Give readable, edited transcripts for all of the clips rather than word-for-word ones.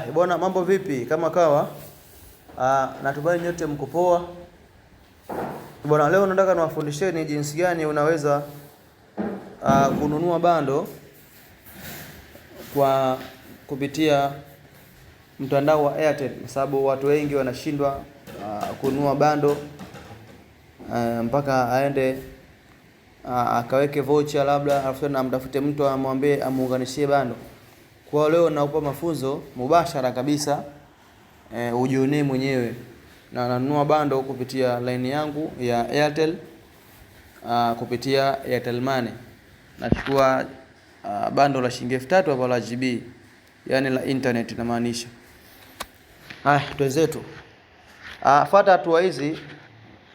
Bwana, mambo vipi? Kama kawa, natumai nyote mko poa. Bwana, leo nataka niwafundisheni jinsi gani unaweza kununua bando kwa kupitia mtandao wa Airtel, kwa sababu watu wengi wanashindwa kununua bando mpaka aende akaweke voucher labda, alafu na mtafute mtu amwambie amuunganishie bando. Kwa leo nakupa mafunzo mubashara kabisa, ujionee mwenyewe, na nanunua bando kupitia line yangu ya Airtel kupitia Airtel Money. Nachukua bando la shilingi 3000 hapo la GB, yani la internet namaanisha. Twenzetu. Fuata hatua hizi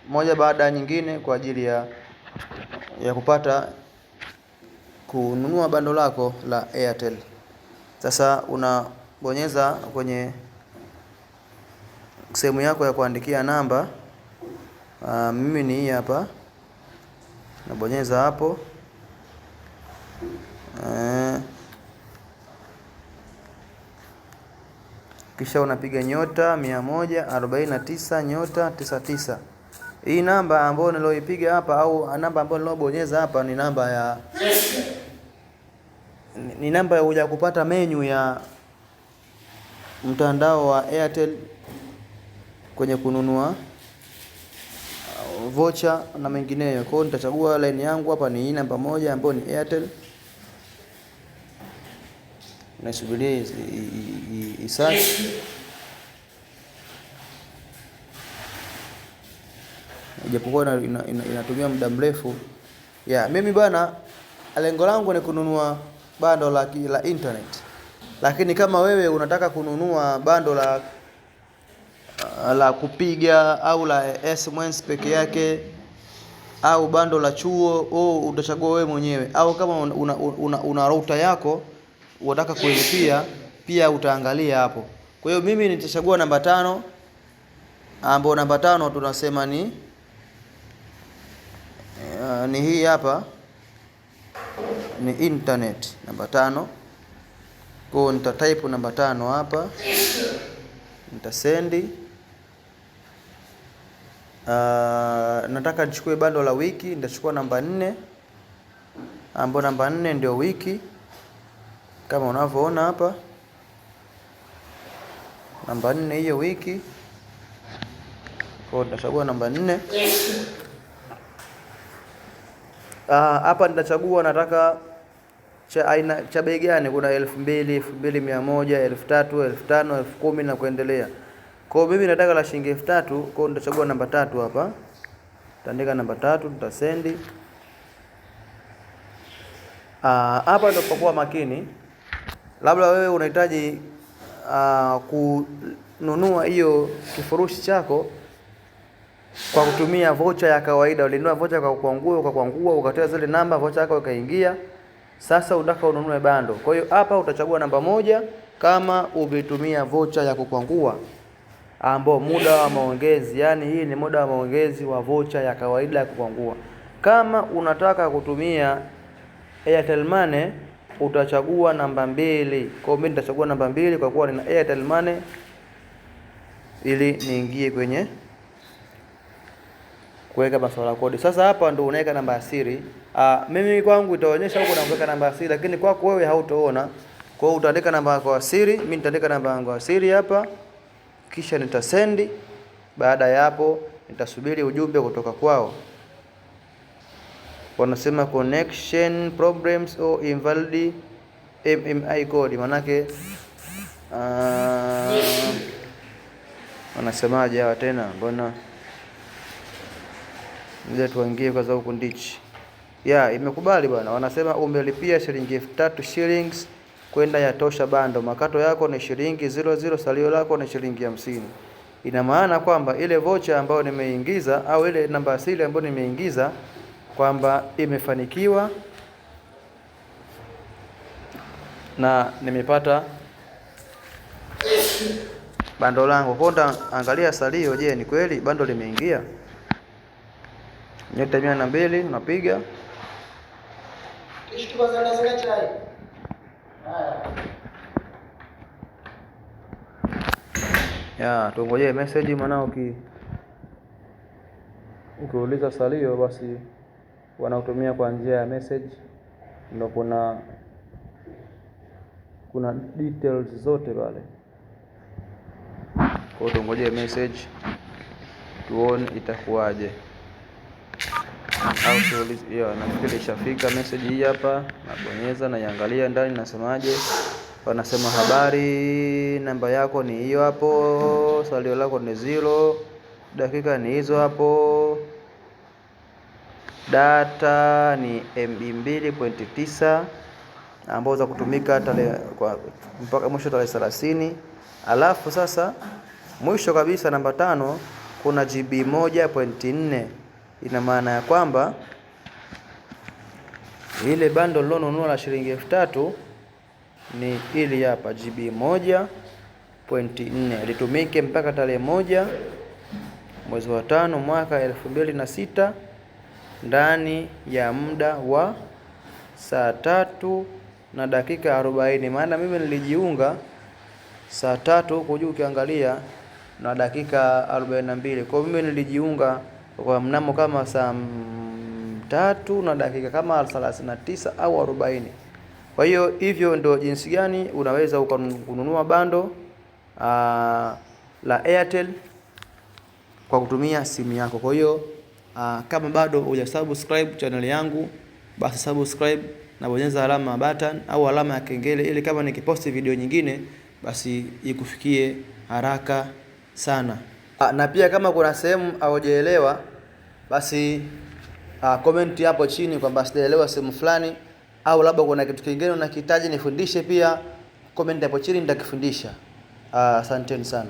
moja baada ya nyingine kwa ajili ya kupata kununua bando lako la Airtel. Sasa unabonyeza kwenye sehemu yako ya kuandikia namba. Mimi ni hii hapa. Nabonyeza hapo. Kisha unapiga nyota 149 nyota 99. Hii namba ambayo niloipiga hapa au namba ambayo nilobonyeza hapa ni namba ya kuja kupata menu ya mtandao wa Airtel kwenye kununua voucher na mengineyo. Kwa hiyo nitachagua line yangu hapa, ni hii namba moja ambayo ni Airtel. Nasubiria search. Ijapokuwa inatumia muda mrefu. Mimi bwana, lengo langu ni kununua bando la internet. Lakini kama wewe unataka kununua bando la kupiga au la SMS peke yake au bando la chuo, utachagua wewe mwenyewe. Au kama una router yako unataka kuilipia, pia utaangalia hapo. Kwa hiyo mimi nitachagua namba 5, ambapo namba 5 tunasema ni hii hapa, ni internet namba 5. Kwa hiyo nitatype namba 5 hapa, nitasendi. Nataka nichukue bando la wiki, nitachukua namba 4, ambapo namba 4 ndio wiki kama unavyoona hapa. Namba 4 hiyo wiki. Kwa hiyo nitachagua namba 4. Hapa nitachagua nataka cha bei gani. Kuna 2000, 2100, 3000, 5000, 10000 na kuendelea. Kwa hiyo mimi nataka la shilingi 3000. Kwa hiyo nitachagua namba 3 hapa. Nitaandika namba 3, nitasendi. Hapa ndio kwa makini. Labda wewe unahitaji kununua hiyo kifurushi chako kwa kutumia voucher ya kawaida. Ulinunua voucher kwa kukwangua, ukatoa zile namba, voucher yako ikaingia. Sasa unataka ununue bando. Kwa hiyo hapa utachagua namba 1 kama umetumia voucher ya kukwangua, ambao muda wa maongezi, yani hii ni muda wa maongezi wa voucher ya kawaida ya kukwangua. Kama unataka kutumia Airtel Money utachagua namba 2. Kwa mimi nitachagua namba 2 kwa kuwa nina Airtel Money, ili niingie kwenye kuweka masuala kodi. Sasa hapa ndo unaweka namba ya siri. Mimi kwangu itaonyesha huko na kuweka namba ya siri, lakini kwako wewe hautaona. Kwa hiyo utaandika namba yako ya siri. Mimi nitaandika namba yangu ya siri hapa, kisha nitasendi. Baada ya hapo nitasubiri ujumbe kutoka kwao. Wanasema connection problems or invalid MMI code. Manake wanasemaje hawa tena? Mbona ndio tuingie kwa sababu kundichi. Imekubali bwana. Wanasema umelipia shilingi 3000 shillings kwenda yatosha bando. Makato yako ni shilingi 00, salio lako ni shilingi 50. Ina maana kwamba ile voucher ambayo nimeingiza au ile namba asili ambayo nimeingiza kwamba imefanikiwa na nimepata bando langu. Kwa hiyo angalia salio, je, ni kweli bando limeingia? Nyota 102 unapiga. Ya, tungojee message maana ukiuliza salio basi wanaotumia kwa njia ya message, ndio kuna details zote pale. Kwa hiyo tungojee message tuone itakuwaje. Au tuulize, nafikiri ishafika message hii hapa, nabonyeza na iangalia ndani nasemaje. Wanasema habari, namba yako ni hiyo hapo, salio lako ni 0, dakika ni hizo hapo, data ni MB 2.9 ambazo za kutumika mpaka mwisho tarehe 30. Alafu sasa mwisho kabisa namba 5 kuna GB 1.4. Ina maana ya kwamba ile bundle lonunua la shilingi 3000 ni ili hapa GB 1.4 litumike mpaka tarehe 1 mwezi wa 5 mwaka 2006 ndani ya muda wa saa 3 na dakika 40. Maana mimi nilijiunga saa 3 huko juu ukiangalia na dakika 42. Kwa mimi nilijiunga kwa mnamo kama saa 3 na dakika kama 39 au 40. Kwa hiyo hivyo ndio jinsi gani unaweza ukanunua bando la Airtel kwa kutumia simu yako. Kwa hiyo kama bado hujasubscribe channel yangu, basi subscribe na bonyeza alama ya button au alama ya kengele ili kama nikiposti video nyingine basi ikufikie haraka sana. Na pia kama kuna sehemu haujaelewa basi comment hapo chini kwamba sijaelewa sehemu fulani, au labda kuna kitu kingine unakihitaji nifundishe, pia comment hapo chini nitakifundisha. Asanteni sana.